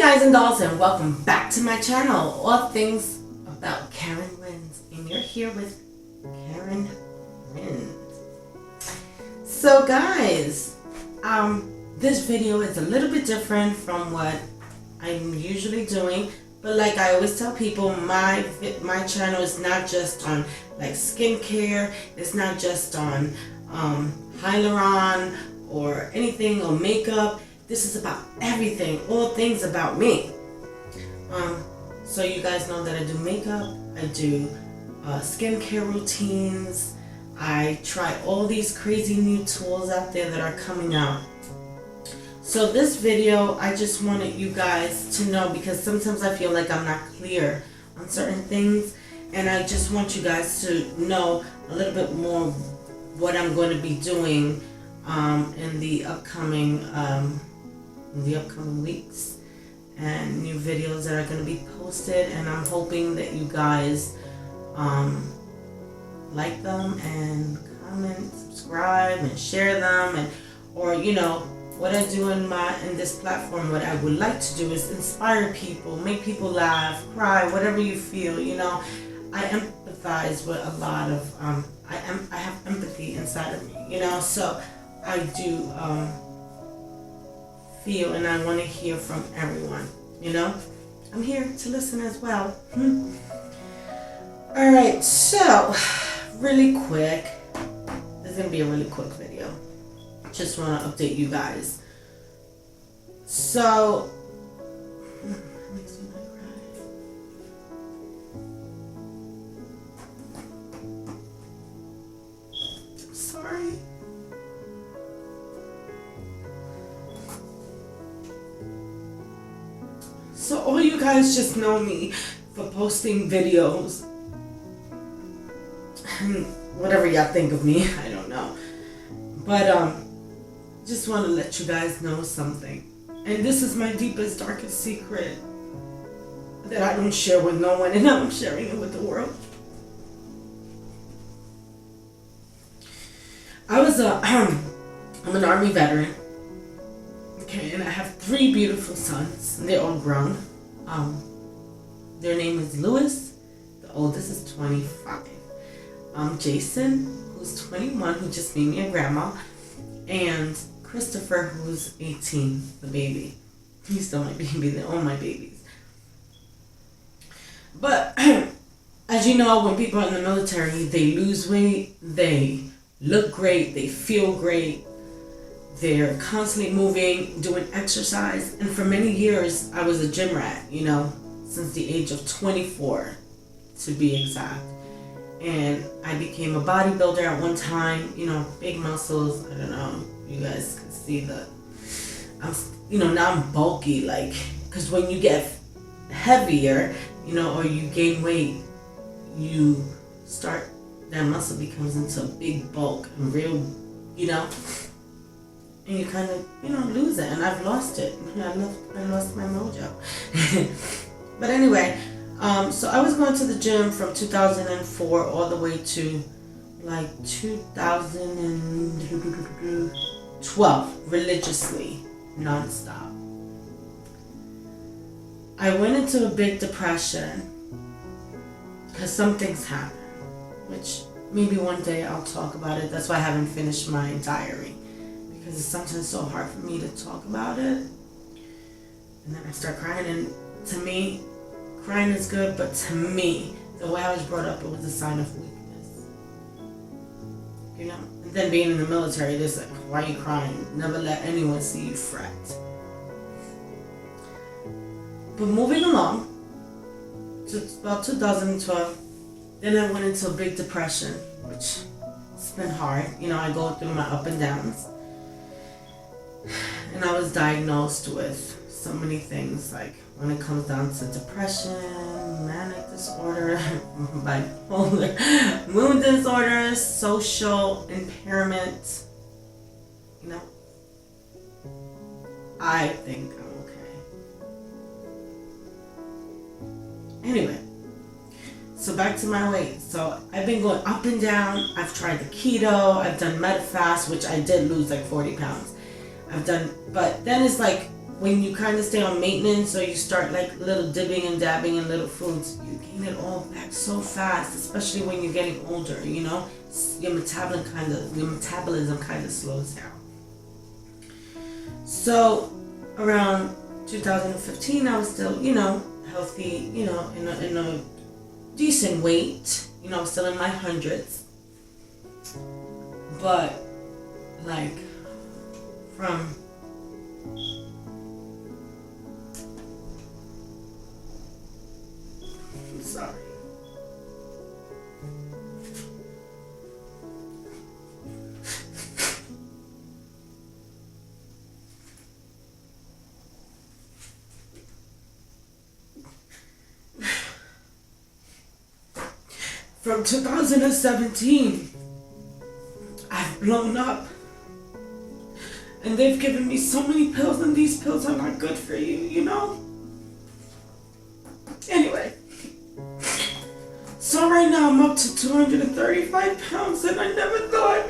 guys and dolls, and welcome back to my channel, all things about Karen Wins, and you're here with Karen Wins. So guys, this video is a little bit different from what I'm usually doing, but like I always tell people, my channel is not just on like skincare, it's not just on hyaluron or anything or makeup. This is about everything, all things about me. So you guys know that I do makeup, I do skincare routines, I try all these crazy new tools out there that are coming out. So this video, I just wanted you guys to know, because sometimes I feel like I'm not clear on certain things, and I just want you guys to know a little bit more what I'm going to be doing in the upcoming weeks, and new videos that are going to be posted, and I'm hoping that you guys like them and comment, subscribe, and share them, and or you know what I do in this platform. What I would like to do is inspire people, make people laugh, cry, whatever you feel. You know, I empathize with a lot of I have empathy inside of me. You know, so I do feel, and I want to hear from everyone. You know, I'm here to listen as well. All right, so really quick, this is gonna be a really quick video. Just want to update you guys. So makes me want to cry. I'm sorry. So all you guys just know me for posting videos and whatever y'all think of me, I don't know. But just want to let you guys know something. And this is my deepest, darkest secret that I don't share with no one, and now I'm sharing it with the world. I'm an Army veteran. Okay, and I have 3 beautiful sons, and they're all grown. Their name is Lewis, the oldest is 25. Jason, who's 21, who just made me a grandma, and Christopher, who's 18, the baby. He's still my baby, they're all my babies. But as you know, when people are in the military, they lose weight, they look great, they feel great. They're constantly moving, doing exercise. And for many years, I was a gym rat, you know, since the age of 24, to be exact. And I became a bodybuilder at one time, you know, big muscles. I don't know, you guys can see now I'm bulky, like, because when you get heavier, you know, or you gain weight, that muscle becomes into a big bulk and real, you know, and you kind of, you know, lose it. And I've lost it. I lost my mojo. But anyway, so I was going to the gym from 2004 all the way to like 2012, religiously, nonstop. I went into a big depression because some things happened, which maybe one day I'll talk about it. That's why I haven't finished my diary, because it's sometimes so hard for me to talk about it. And then I start crying, and to me, crying is good, but to me, the way I was brought up, it was a sign of weakness. You know? And then being in the military, there's like, why are you crying? Never let anyone see you fret. But moving along, to about 2012, then I went into a big depression, which it's been hard. You know, I go through my up and downs. And I was diagnosed with so many things, like when it comes down to depression, manic disorder, bipolar, mood disorders, social impairment. You know, I think I'm okay. Anyway, so back to my weight. So I've been going up and down. I've tried the keto, I've done Metafast, which I did lose like 40 pounds. I've done, but then it's like when you kind of stay on maintenance, or you start like little dipping and dabbing in little foods, you gain it all back so fast, especially when you're getting older, you know? Your metabolism kind of slows down. So around 2015, I was still, you know, healthy, you know, in a decent weight, you know, still in my hundreds. But like from I'm sorry. From 2017, I've blown up. And they've given me so many pills, and these pills are not good for you, you know? Anyway. So right now I'm up to 235 pounds, and I never thought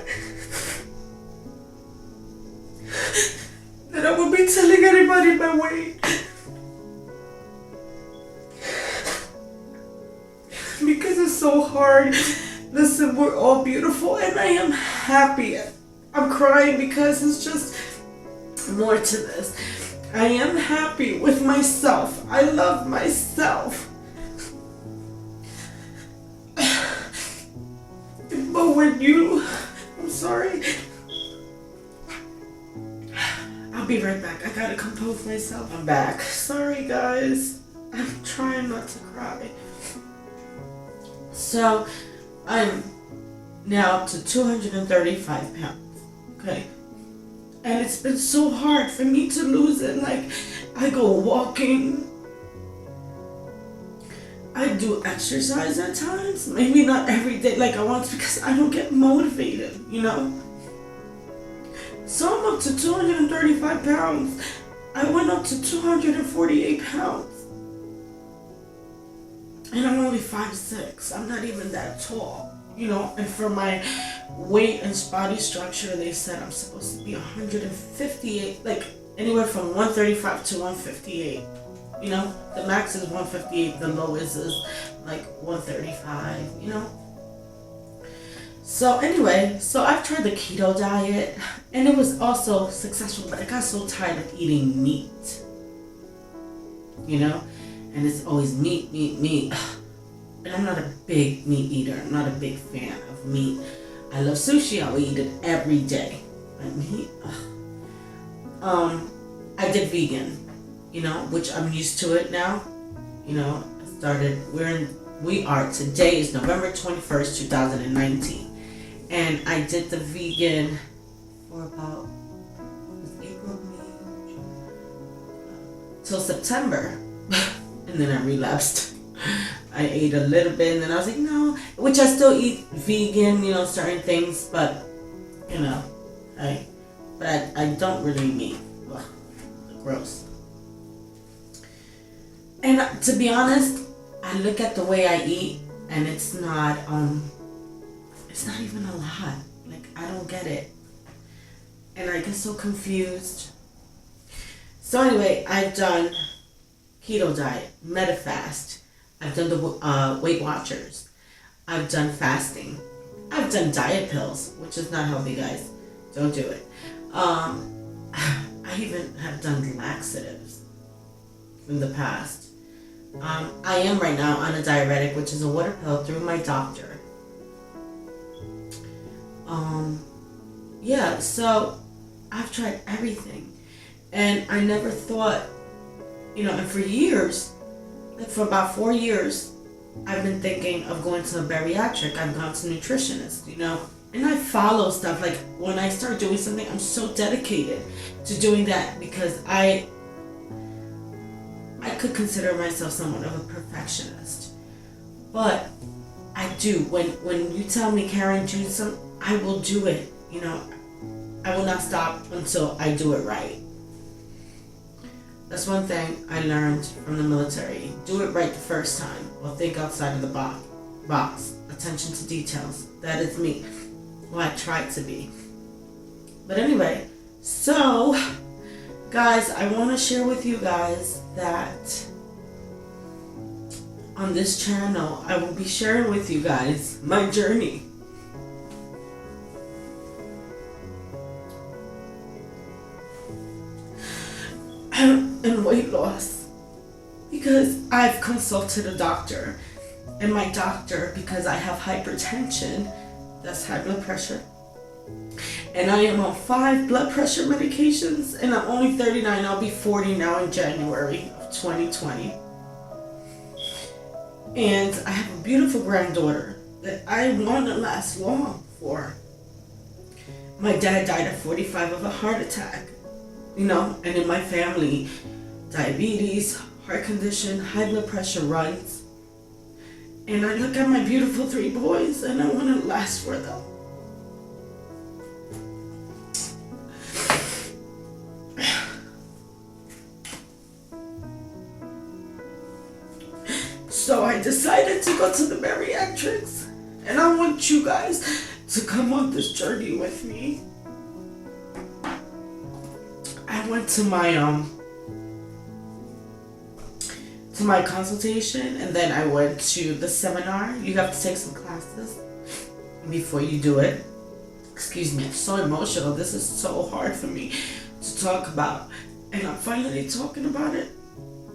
that I would be telling anybody my weight. Because it's so hard. Listen, we're all beautiful, and I am happy. I'm crying because it's just more to this. I am happy with myself. I love myself. But when I'm sorry. I'll be right back. I gotta compose myself. I'm back. Sorry, guys. I'm trying not to cry. So, I'm now up to 235 pounds. Okay? And it's been so hard for me to lose it. Like, I go walking. I do exercise at times. Maybe not every day like I want to, because I don't get motivated, you know? So I'm up to 235 pounds. I went up to 248 pounds. And I'm only 5'6". I'm not even that tall, you know? And for my weight and body structure, they said I'm supposed to be 158, like anywhere from 135 to 158. You know, the max is 158, the lowest is like 135, you know? So anyway, so I've tried the keto diet, and it was also successful, but I got so tired of eating meat, you know? And it's always meat. And I'm not a big meat eater. I'm not a big fan of meat. I love sushi. I'll eat it every day. But meat, I did vegan, you know, which I'm used to it now. You know, today is November 21st, 2019. And I did the vegan for about April, May, till September. And then I relapsed. I ate a little bit, and then I was like, no, which I still eat vegan, you know, certain things, but, you know, I don't really eat meat. Ugh, gross. And to be honest, I look at the way I eat, and it's not even a lot. Like, I don't get it. And I get so confused. So anyway, I've done keto diet, Metafast. I've done the Weight Watchers. I've done fasting. I've done diet pills, which is not healthy, guys. Don't do it. I even have done laxatives in the past. I am right now on a diuretic, which is a water pill through my doctor. Yeah, so I've tried everything. And I never thought, you know, and for years, like for about 4 years, I've been thinking of going to a bariatric. I've gone to nutritionists, you know, and I follow stuff. Like when I start doing something, I'm so dedicated to doing that, because I could consider myself somewhat of a perfectionist. But I do. When you tell me, Karen, do something, I will do it. You know, I will not stop until I do it right. That's one thing I learned from the military. Do it right the first time, or think outside of the box. Attention to details. That is me. Well, I tried to be. But anyway, so Guys, I want to share with you guys that on this channel, I will be sharing with you guys my journey. And weight loss, because I've consulted a doctor, and my doctor, because I have hypertension, that's high blood pressure, and I am on 5 blood pressure medications, and I'm only 39. I'll be 40 now in January of 2020. And I have a beautiful granddaughter that I want to last long for. My dad died at 45 of a heart attack, and in my family, diabetes, heart condition, high blood pressure runs. And I look at my beautiful 3 boys and I want to last for them. So I decided to go to the bariatrics, and I want you guys to come on this journey with me. I went to my consultation, and then I went to the seminar. You have to take some classes before you do it. Excuse me, I'm so emotional. This is so hard for me to talk about, and I'm finally talking about it.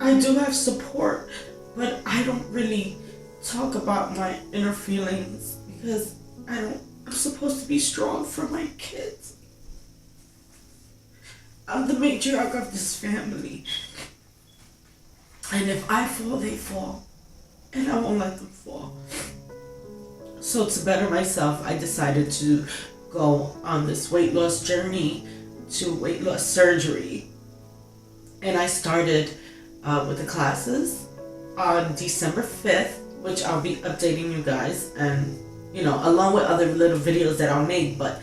I do have support, but I don't really talk about my inner feelings because I'm supposed to be strong for my kids. I'm the matriarch of this family. And if I fall, they fall. And I won't let them fall. So to better myself, I decided to go on this weight loss journey to weight loss surgery. And I started with the classes on December 5th, which I'll be updating you guys, and along with other little videos that I'll make, but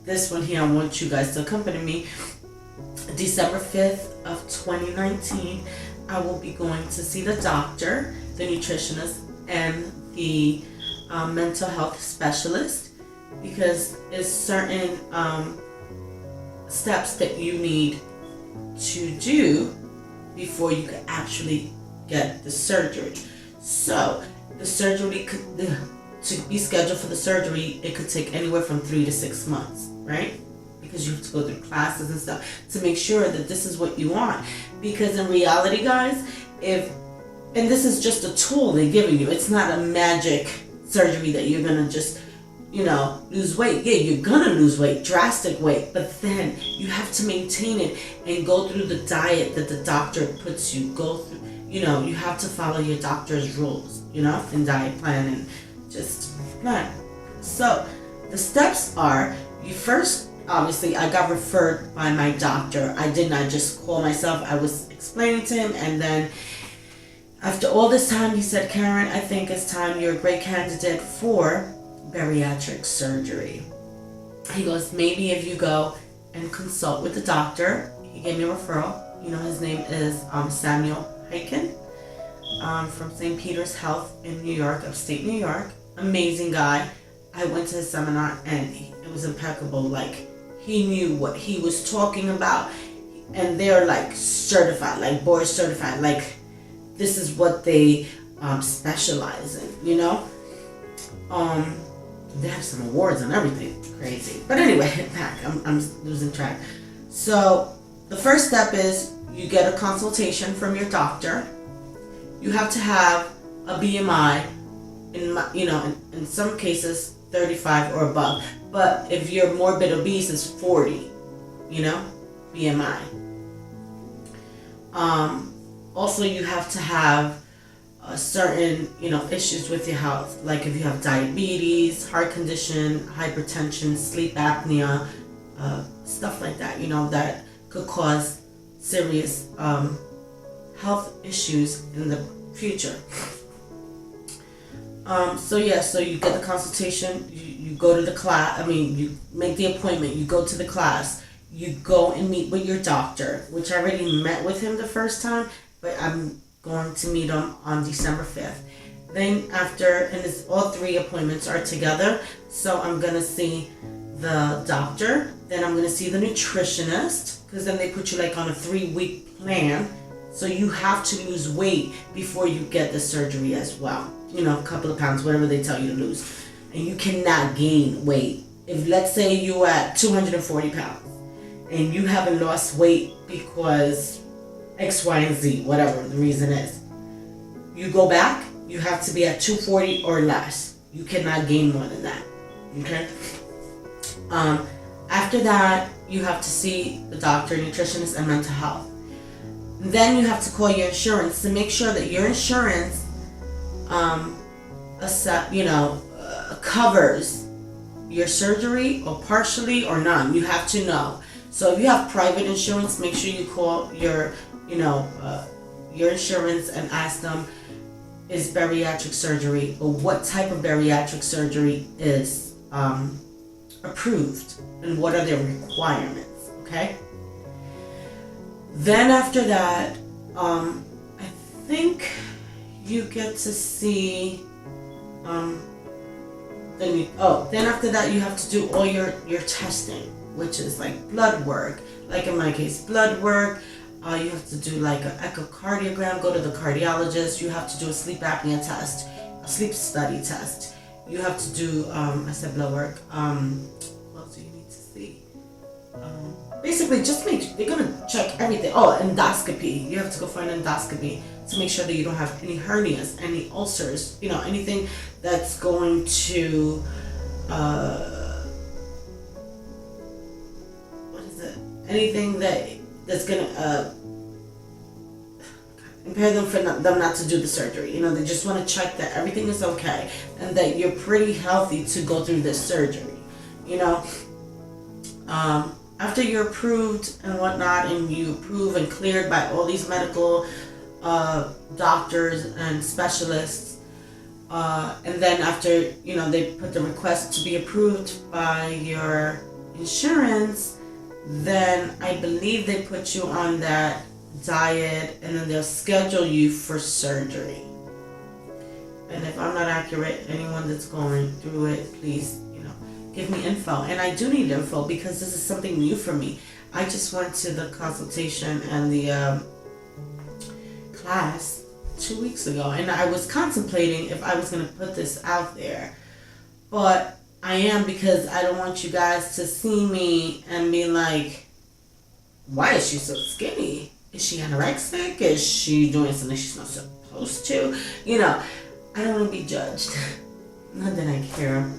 this one here I want you guys to accompany me. December 5th of 2019, I will be going to see the doctor, the nutritionist, and the mental health specialist, because there's certain steps that you need to do before you can actually get the surgery. So the surgery to be scheduled for the surgery, it could take anywhere from 3 to 6 months, right? Because you have to go through classes and stuff to make sure that this is what you want. Because in reality, guys, and this is just a tool they're giving you. It's not a magic surgery that you're gonna just lose weight. Yeah, you're gonna lose weight, drastic weight, but then you have to maintain it and go through the diet that the doctor puts you go through. You have to follow your doctor's rules, and diet plan, and just plan. So the steps are, you first, obviously, I got referred by my doctor. I did not just call myself. I was explaining to him, and then after all this time, he said, Karen, I think it's time. You're a great candidate for bariatric surgery. He goes, maybe if you go and consult with the doctor. He gave me a referral. His name is Samuel from St. Peter's Health in New York, upstate New York. Amazing guy. I went to his seminar and it was impeccable. Like, he knew what he was talking about, and they're like certified, like board certified. Like, this is what they specialize in. They have some awards and everything. Crazy. But anyway, back. I'm losing track. So the first step is you get a consultation from your doctor. You have to have a BMI, in some cases 35 or above. But if you're morbid obese, it's 40, BMI. Also, you have to have certain, issues with your health. Like if you have diabetes, heart condition, hypertension, sleep apnea, stuff like that, that could cause serious health issues in the future. So you get the consultation, you go to the class, you make the appointment, you go to the class, you go and meet with your doctor, which I already met with him the first time, but I'm going to meet him on December 5th. Then after, and all 3 appointments are together, so I'm going to see the doctor. Then I'm going to see the nutritionist, because then they put you like on a 3-week plan. So you have to lose weight before you get the surgery as well. You know, a couple of pounds, whatever they tell you to lose. And you cannot gain weight. If, let's say, you're at 240 pounds and you haven't lost weight because X, Y, and Z, whatever the reason is, you go back, you have to be at 240 or less. You cannot gain more than that. Okay? After that, you have to see the doctor, nutritionist, and mental health. Then you have to call your insurance to make sure that your insurance covers your surgery, or partially or none. You have to know. So if you have private insurance, make sure you call your insurance and ask them, is bariatric surgery, or what type of bariatric surgery is approved, and what are their requirements. Okay. Then after that, I think you get to see, then after that you have to do all your testing, which is like blood work, like in my case, blood work. You have to do like an echocardiogram, go to the cardiologist. You have to do a sleep apnea test, a sleep study test. You have to do, I said blood work. What else do you need to see? Basically, they're gonna check everything. Oh, endoscopy. You have to go for an endoscopy to make sure that you don't have any hernias, any ulcers, anything that's going to, anything that's gonna impair them for them not to do the surgery. They just want to check that everything is okay and that you're pretty healthy to go through this surgery. After you're approved and whatnot, and you approve and cleared by all these medical doctors and specialists, and then after they put the request to be approved by your insurance, then I believe they put you on that diet, and then they'll schedule you for surgery. And if I'm not accurate, anyone that's going through it, please give me info. And I do need info, because this is something new for me. I just went to the consultation and the class 2 weeks ago, and I was contemplating if I was going to put this out there, but I am, because I don't want you guys to see me and be like, why is she so skinny? Is she anorexic? Is she doing something she's not supposed to? I don't want to be judged. Not that I care,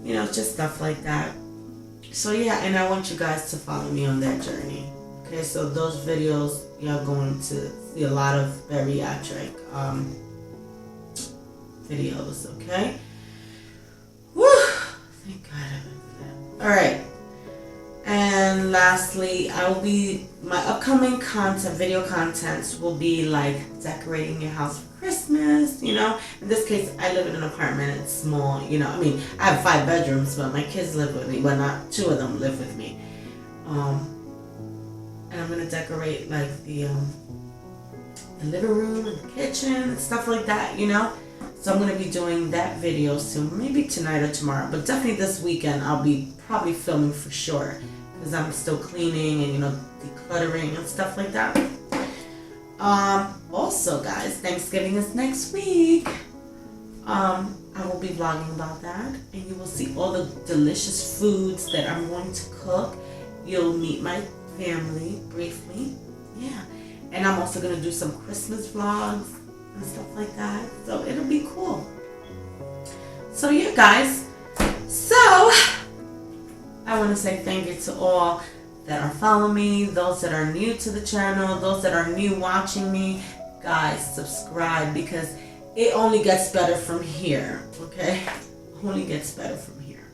but, just stuff like that. So yeah, and I want you guys to follow me on that journey. Okay, so those videos, you're going to see a lot of bariatric videos, okay? Woo! Thank God. Alright. And lastly, my upcoming video contents will be like decorating your house for Christmas, In this case, I live in an apartment. It's small, I have 5 bedrooms, but my kids live with me. Well, not 2 of them live with me. And I'm going to decorate like the living room and the kitchen and stuff like that, So I'm going to be doing that video soon, maybe tonight or tomorrow, but definitely this weekend I'll be probably filming for sure, because I'm still cleaning and, decluttering and stuff like that. Also, guys, Thanksgiving is next week. I will be vlogging about that, and you will see all the delicious foods that I'm going to cook. You'll meet my family briefly. Yeah. And I'm also going to do some Christmas vlogs and stuff like that. So it'll be cool. So yeah, guys. So I want to say thank you to all that are following me, those that are new to the channel, those that are new watching me. Guys, subscribe, because it only gets better from here, okay? Only gets better from here.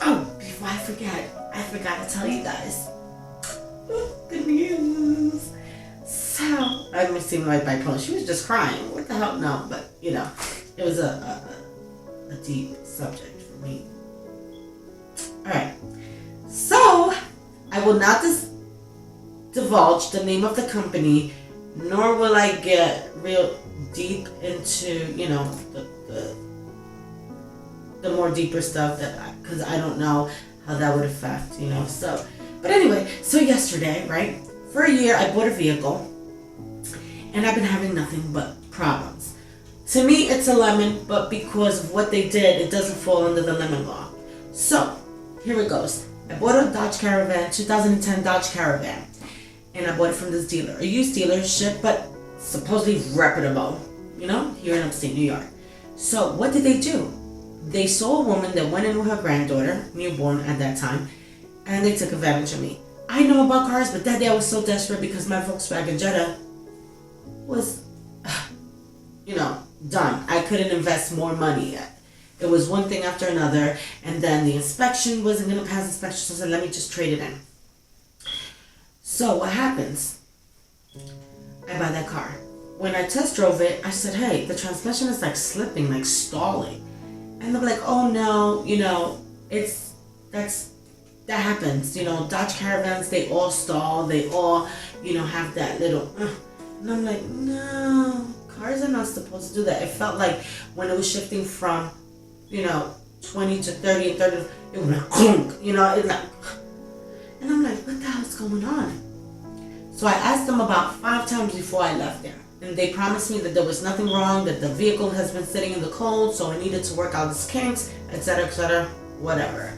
Oh, before I forgot to tell you guys. Good news. So, I must seem like my phone. She was just crying. What the hell? No, but, it was a deep subject for me. Alright. So, I will not divulge the name of the company, nor will I get real deep into, the more deeper stuff that because I don't know how that would affect, so. But anyway, so yesterday, right, for a year I bought a vehicle, and I've been having nothing but problems. To me, it's a lemon, but because of what they did, it doesn't fall under the lemon law. So, here it goes. I bought a Dodge Caravan, 2010 Dodge Caravan, and I bought it from this dealer, a used dealership, but supposedly reputable, here in upstate New York. So, what did they do? They saw a woman that went in with her granddaughter, newborn at that time, and they took advantage of me. I know about cars, but that day I was so desperate because my Volkswagen Jetta was, done. I couldn't invest more money yet. It was one thing after another, and then the inspection wasn't going to pass inspection, so I said, let me just trade it in. So what happens? I buy that car. When I test drove it, I said, hey, the transmission is like slipping, like stalling. And they're like, oh no, that happens. Dodge Caravans, they all stall, they all, have that little, and I'm like, no, cars are not supposed to do that. It felt like when it was shifting from, 20 to 30 and 30, it was like, clunk, it's like, and I'm like, what the hell's going on? So I asked them about 5 times before I left there. And they promised me that there was nothing wrong, that the vehicle has been sitting in the cold, so I needed to work out its kinks, etc., whatever.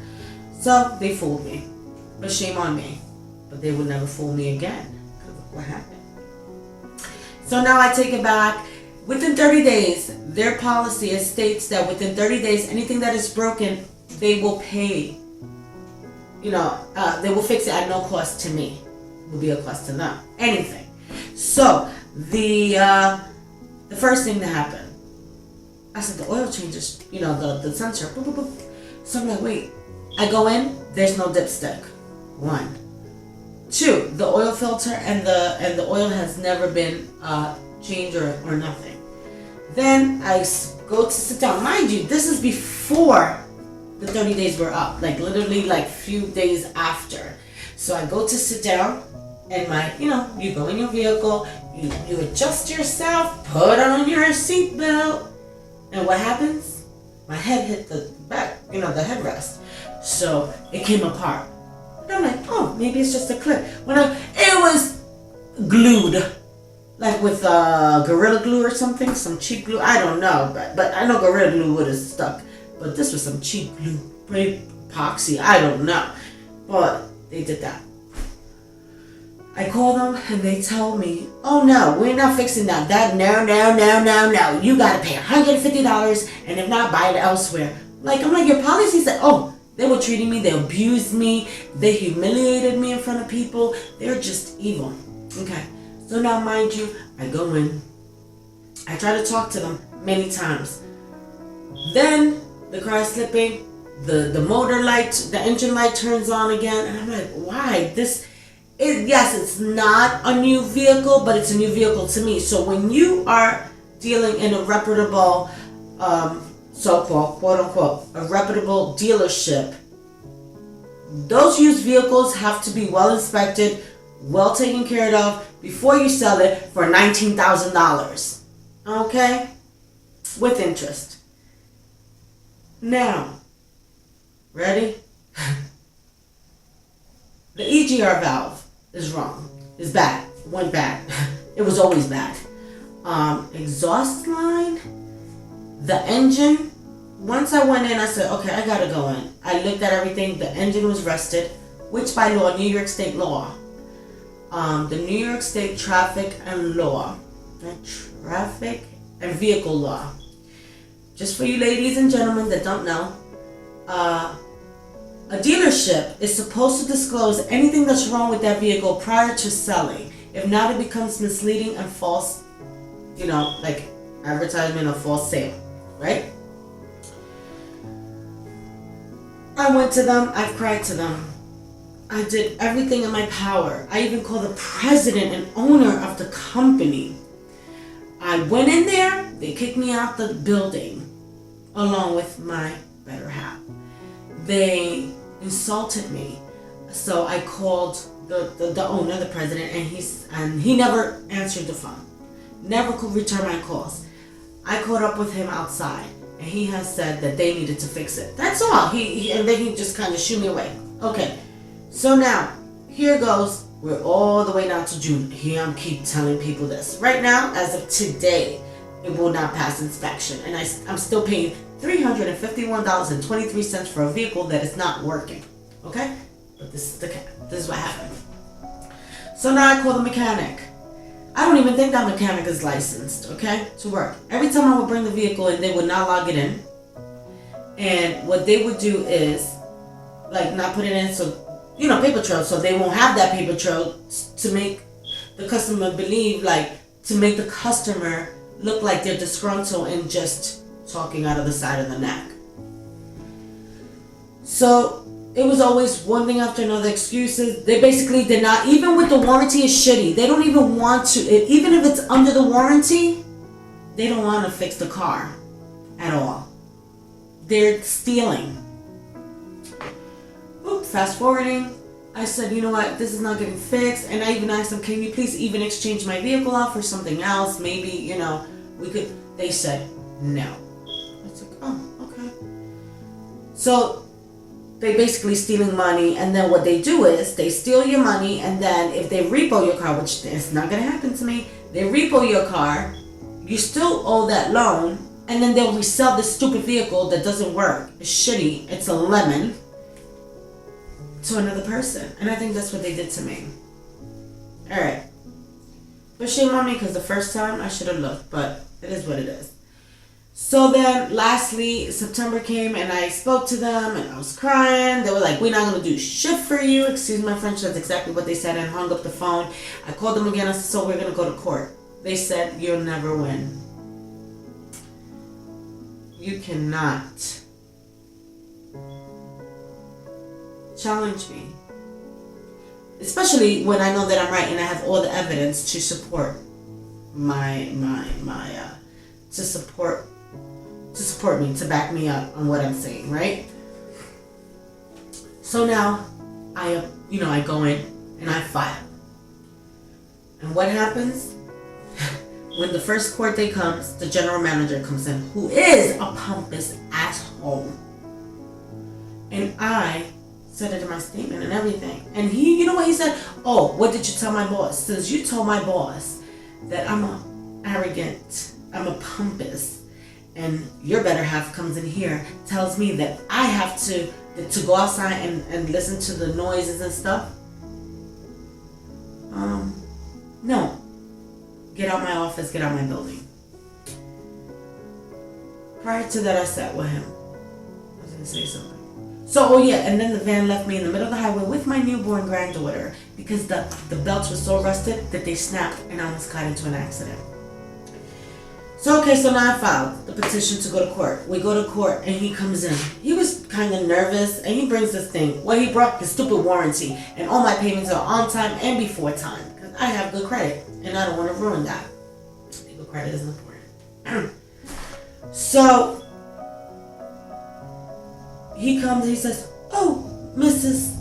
So they fooled me. But shame on me. But they would never fool me again. Because of what happened. So now I take it back. Within 30 days, their policy states that within 30 days, anything that is broken, they will pay. They will fix it at no cost to me. It will be a cost to them. Anything. So the first thing that happened, I said the oil changes, the sensor, boop, boop, boop. So I'm like, wait, I go in, there's no dipstick. 1. 2, the oil filter and the oil has never been changed or nothing. Then I go to sit down. Mind you, this is before the 30 days were up, like literally like few days after. So I go to sit down. And you go in your vehicle, you adjust yourself, put on your seatbelt, and what happens? My head hit the back, the headrest. So it came apart. And I'm like, oh, maybe it's just a clip. It was glued, like with Gorilla Glue or something, some cheap glue. I don't know, but I know Gorilla Glue would have stuck. But this was some cheap glue, epoxy, I don't know. But they did that. I call them and they tell me, oh no, we're not fixing that. No. You gotta pay $150 and if not, buy it elsewhere. I'm like, your policy said, they were treating me, they abused me, they humiliated me in front of people. They're just evil. Okay, so now mind you, I go in, I try to talk to them many times. Then the car is slipping, the motor light, the engine light turns on again, and I'm like, why? Yes, it's not a new vehicle, but it's a new vehicle to me. So when you are dealing in a reputable, so-called, quote-unquote, a reputable dealership, those used vehicles have to be well inspected, well taken care of, before you sell it for $19,000. Okay? With interest. Now, ready? The EGR valve is wrong. It's bad. Went bad. It was always bad. Exhaust line, the engine. Once I went in, I said, okay, I gotta go in. I looked at everything. The engine was rusted, which by law, New York State law, the New York State traffic and vehicle law. Just for you ladies and gentlemen that don't know, a dealership is supposed to disclose anything that's wrong with that vehicle prior to selling. If not, it becomes misleading and false, like advertisement or false sale, right? I went to them, I cried to them. I did everything in my power. I even called the president and owner of the company. I went in there, they kicked me out the building along with my better half. They insulted me. So I called the owner, the president, and he never answered the phone. Never could return my calls. I caught up with him outside. and he has said that they needed to fix it. That's all. And then he just kind of shooed me away. Okay, so now here goes. We're all the way down to June. Here I'm keep telling people this. Right now, as of today, it will not pass inspection, and I'm still paying $351.23 for a vehicle that is not working. Okay, but this is what happened. So now I call the mechanic. I don't even think that mechanic is licensed, okay, to work. Every time I would bring the vehicle in, they would not log it in. And what they would do is, like, not put it in, so, paper trail, so they won't have that paper trail to make the customer believe, like, to make the customer look like they're disgruntled and just talking out of the side of the neck. So it was always one thing after another, excuses. They basically did not, even with the warranty is shitty, they don't even want to, even if it's under the warranty, they don't want to fix the car at all. They're stealing. Oops, fast forwarding. I said, you know what, this is not getting fixed. And I even asked them, can you please even exchange my vehicle out for something else? Maybe, we could. They said, no. I was like, oh, okay. So they basically stealing money, and then what they do is they steal your money, and then if they repo your car, which is not going to happen to me, they repo your car, you still owe that loan, and then they'll resell this stupid vehicle that doesn't work. It's shitty. It's a lemon. To another person. And I think that's what they did to me. Alright. But shame on me, because the first time I should have looked, but it is what it is. So then lastly, September came and I spoke to them and I was crying. They were like, we're not going to do shit for you. Excuse my French, that's exactly what they said, and hung up the phone. I called them again. I said, so we're going to go to court. They said, you'll never win. You cannot challenge me, especially when I know that I'm right and I have all the evidence to support to support me, to back me up on what I'm saying, right? So now I go in and I file, and what happens when the first court day comes? The general manager comes in, who is a pompous asshole, and I said it in my statement and everything. And he, you know what he said? Oh, what did you tell my boss? Since you told my boss that I'm arrogant, I'm a pompous, and your better half comes in here, tells me that I have to go outside and listen to the noises and stuff. No. Get out my office, get out my building. Prior to that, I sat with him. I was gonna say something. So, and then the van left me in the middle of the highway with my newborn granddaughter because the belts were so rusted that they snapped and I almost got into an accident. So, so now I filed the petition to go to court. We go to court and he comes in. He was kind of nervous and he brings this thing. Well, he brought his stupid warranty and all my payments are on time and before time because I have good credit and I don't want to ruin that. Good credit is important. So he comes and he says, oh, Mrs.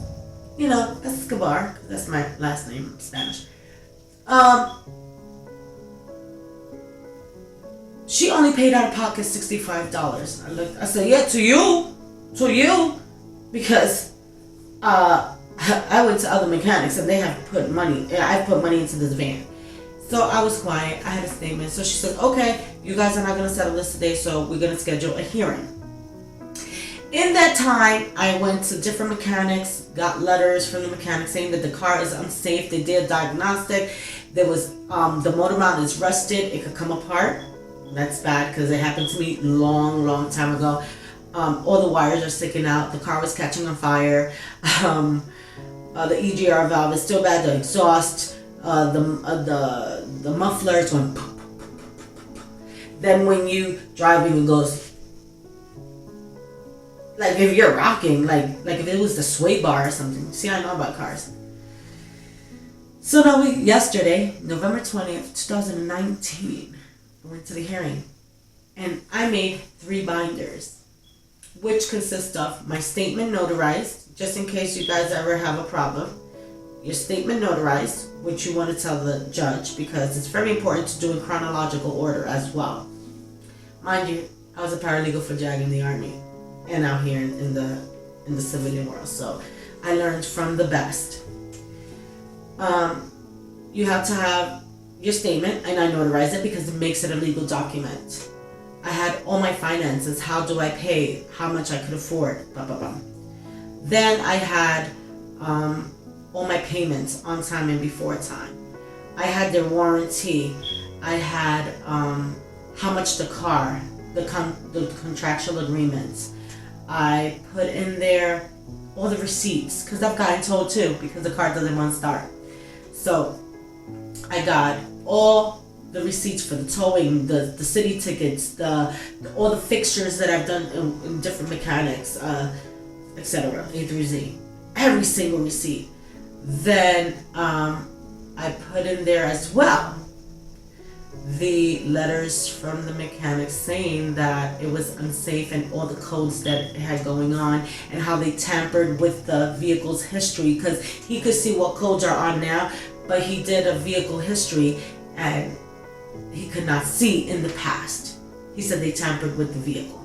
Escobar, that's my last name in Spanish. She only paid out of pocket $65. I said, yeah, to you, because I went to other mechanics and they have put money. I put money into this van. So I was quiet. I had a statement. So she said, okay, you guys are not going to settle this today, so we're going to schedule a hearing. In that time, I went to different mechanics, got letters from the mechanics saying that the car is unsafe. They did a diagnostic. There was, the motor mount is rusted. It could come apart. That's bad because it happened to me long time ago. All the wires are sticking out. The car was catching on fire. The EGR valve is still bad. The exhaust, the muffler is going. Then when you driving, it goes. Like if you're rocking, like if it was the sway bar or something. See, I know about cars. So now yesterday, November 20th, 2019, I went to the hearing. And I made 3 binders, which consist of my statement notarized, just in case you guys ever have a problem. Your statement notarized, which you want to tell the judge, because it's very important to do in chronological order as well. Mind you, I was a paralegal for JAG in the Army and out here in the civilian world. So I learned from the best. You have to have your statement, and I notarize it because it makes it a legal document. I had all my finances, how do I pay, how much I could afford, blah, blah, blah. Then I had all my payments on time and before time. I had their warranty. I had how much the car, the contractual agreements. I put in there all the receipts, because I've gotten told too, because the car doesn't want to start. So I got all the receipts for the towing, the city tickets, all the fixtures that I've done in different mechanics, etc. A through Z. Every single receipt. Then I put in there as well the letters from the mechanics saying that it was unsafe and all the codes that it had going on and how they tampered with the vehicle's history, because he could see what codes are on now, but he did a vehicle history and he could not see in the past. He said they tampered with the vehicle.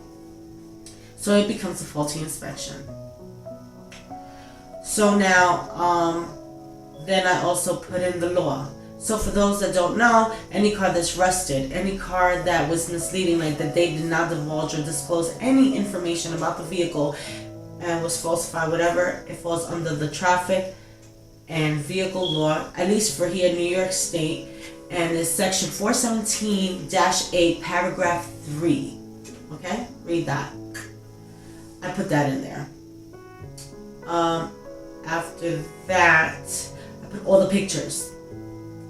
So it becomes a faulty inspection. So now, then I also put in the law. So for those that don't know, any car that's rusted, any car that was misleading, like that they did not divulge or disclose any information about the vehicle and was falsified, whatever, it falls under the traffic and vehicle law, at least for here in New York State, and it's section 417-8, paragraph 3. Okay, read that. I put that in there. After that, I put all the pictures.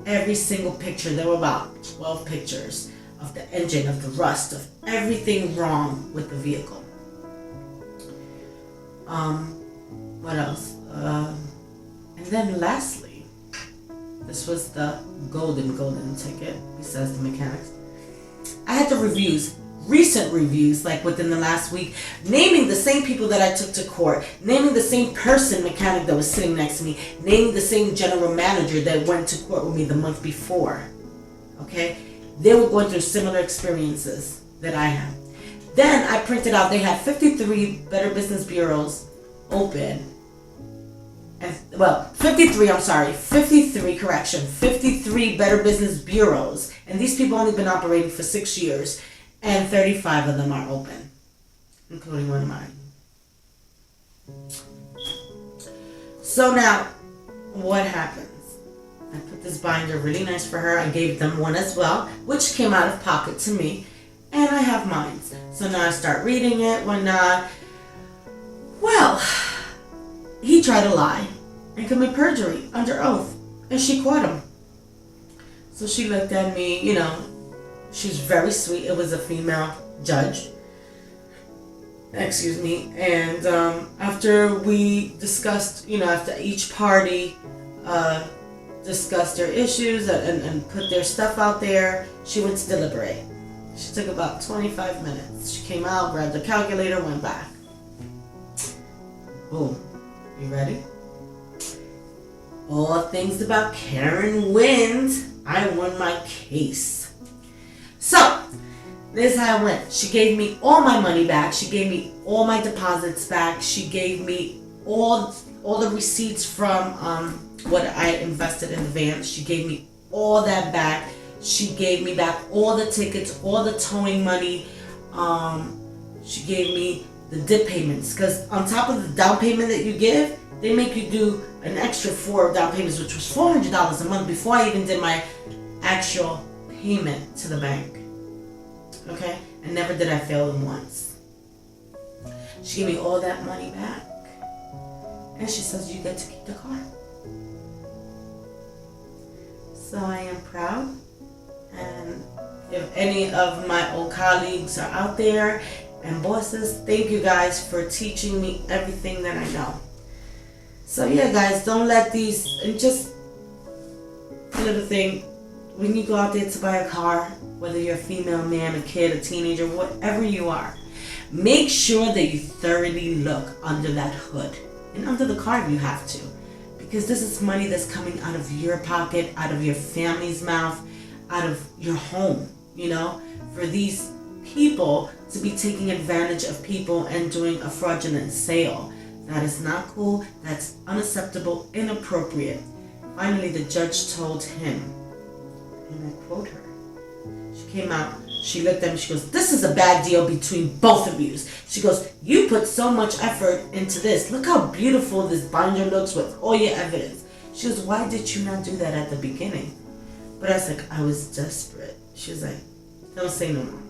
Every single picture. There were about 12 pictures of the engine, of the rust, of everything wrong with the vehicle. What else? And then lastly, this was the golden ticket, besides the mechanics. I had the reviews, recent reviews, like within the last week, naming the same people that I took to court, naming the same mechanic that was sitting next to me, naming the same general manager that went to court with me the month before. Okay? They were going through similar experiences that I had. Then I printed out, they had 53 Better Business Bureaus open. And, 53 Better Business Bureaus. And these people only been operating for 6 years. And 35 of them are open, including one of mine. So now, what happens? I put this binder really nice for her. I gave them one as well, which came out of pocket to me. And I have mine. So now I start reading it, whatnot. Well, he tried to lie and commit perjury under oath. And she caught him. So she looked at me, she was very sweet. It was a female judge. Excuse me. And after we discussed, after each party discussed their issues and put their stuff out there, she went to deliberate. She took about 25 minutes. She came out, grabbed the calculator, went back. Boom. You ready? All things about Karen wins. I won my case. So, this is how it went. She gave me all my money back. She gave me all my deposits back. She gave me all the receipts from what I invested in the van. She gave me all that back. She gave me back all the tickets, all the towing money. She gave me the dip payments. Because on top of the down payment that you give, they make you do an extra 4 down payments, which was $400 a month before I even did my actual payment to the bank. Okay? And never did I fail them once. She gave me all that money back. And she says, you get to keep the car. So I am proud. And if any of my old colleagues are out there and bosses, thank you guys for teaching me everything that I know. So yeah, guys, don't let these, and just a little thing, when you go out there to buy a car, whether you're a female, man, a kid, a teenager, whatever you are, make sure that you thoroughly look under that hood and under the car if you have to, because this is money that's coming out of your pocket, out of your family's mouth, out of your home, for these people to be taking advantage of people and doing a fraudulent sale. That is not cool. That's unacceptable, inappropriate. Finally, the judge told him, and I quote her. She came out, she looked at me, she goes, "This is a bad deal between both of you." She goes, "You put so much effort into this. Look how beautiful this binder looks with all your evidence." She goes, "Why did you not do that at the beginning?" But I was like, I was desperate. She was like, "Don't say no more."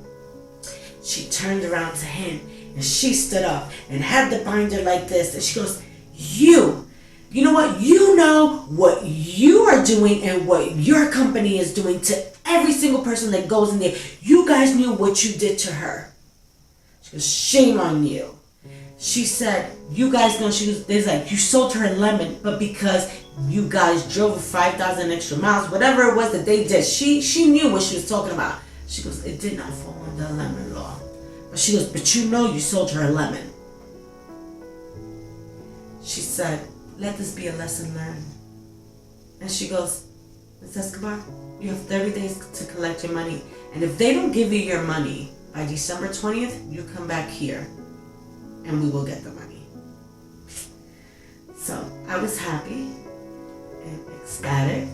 She turned around to him and she stood up and had the binder like this. And she goes, you know what? You know what you are doing and what your company is doing to every single person that goes in there. You guys knew what you did to her. She goes, "Shame on you." She said, "You guys know," she was, there's like, "You sold her a lemon, but because you guys drove 5,000 extra miles," whatever it was that they did, she knew what she was talking about. She goes, "It did not fall under the lemon law." But she goes, "But you know you sold her a lemon." She said, "Let this be a lesson learned." And she goes, "Ms. Escobar, you have 30 days to collect your money. And if they don't give you your money by December 20th, you come back here and we will get the money." So I was happy and ecstatic.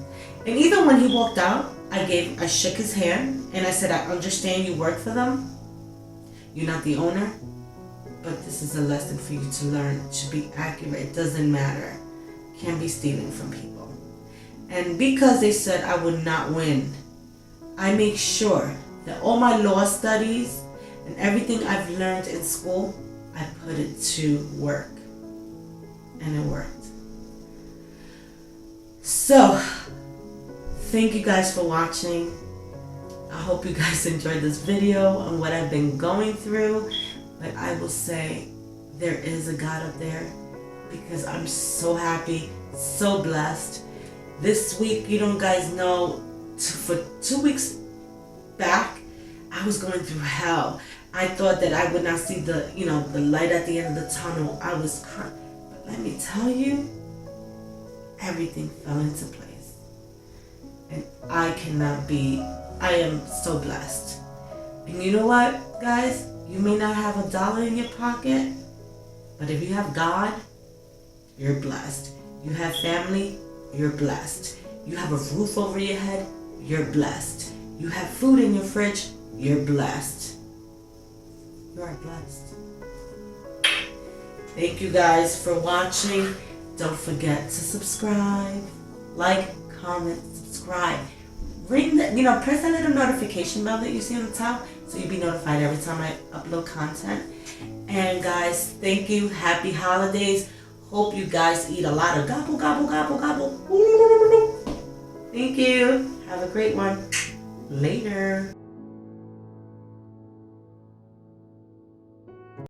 And even when he walked out, I shook his hand and I said, "I understand you work for them. You're not the owner, but this is a lesson for you to learn to be accurate. It doesn't matter. Can't be stealing from people." And because they said I would not win, I make sure that all my law studies and everything I've learned in school, I put it to work. And it worked. So, thank you guys for watching. I hope you guys enjoyed this video and what I've been going through. But I will say there is a God up there, because I'm so happy, so blessed. This week, you guys know, for 2 weeks back, I was going through hell. I thought that I would not see the light at the end of the tunnel. I was crying. But let me tell you, everything fell into place. And I am so blessed. And you know what, guys? You may not have $1 in your pocket, but if you have God, you're blessed. You have family, you're blessed. You have a roof over your head, you're blessed. You have food in your fridge, you're blessed. You are blessed. Thank you guys for watching. Don't forget to subscribe, like, comment, subscribe. Ring the, press that little notification bell that you see on the top so you'll be notified every time I upload content. And guys, thank you. Happy holidays. Hope you guys eat a lot of gobble, gobble, gobble, gobble. Thank you. Have a great one. Later.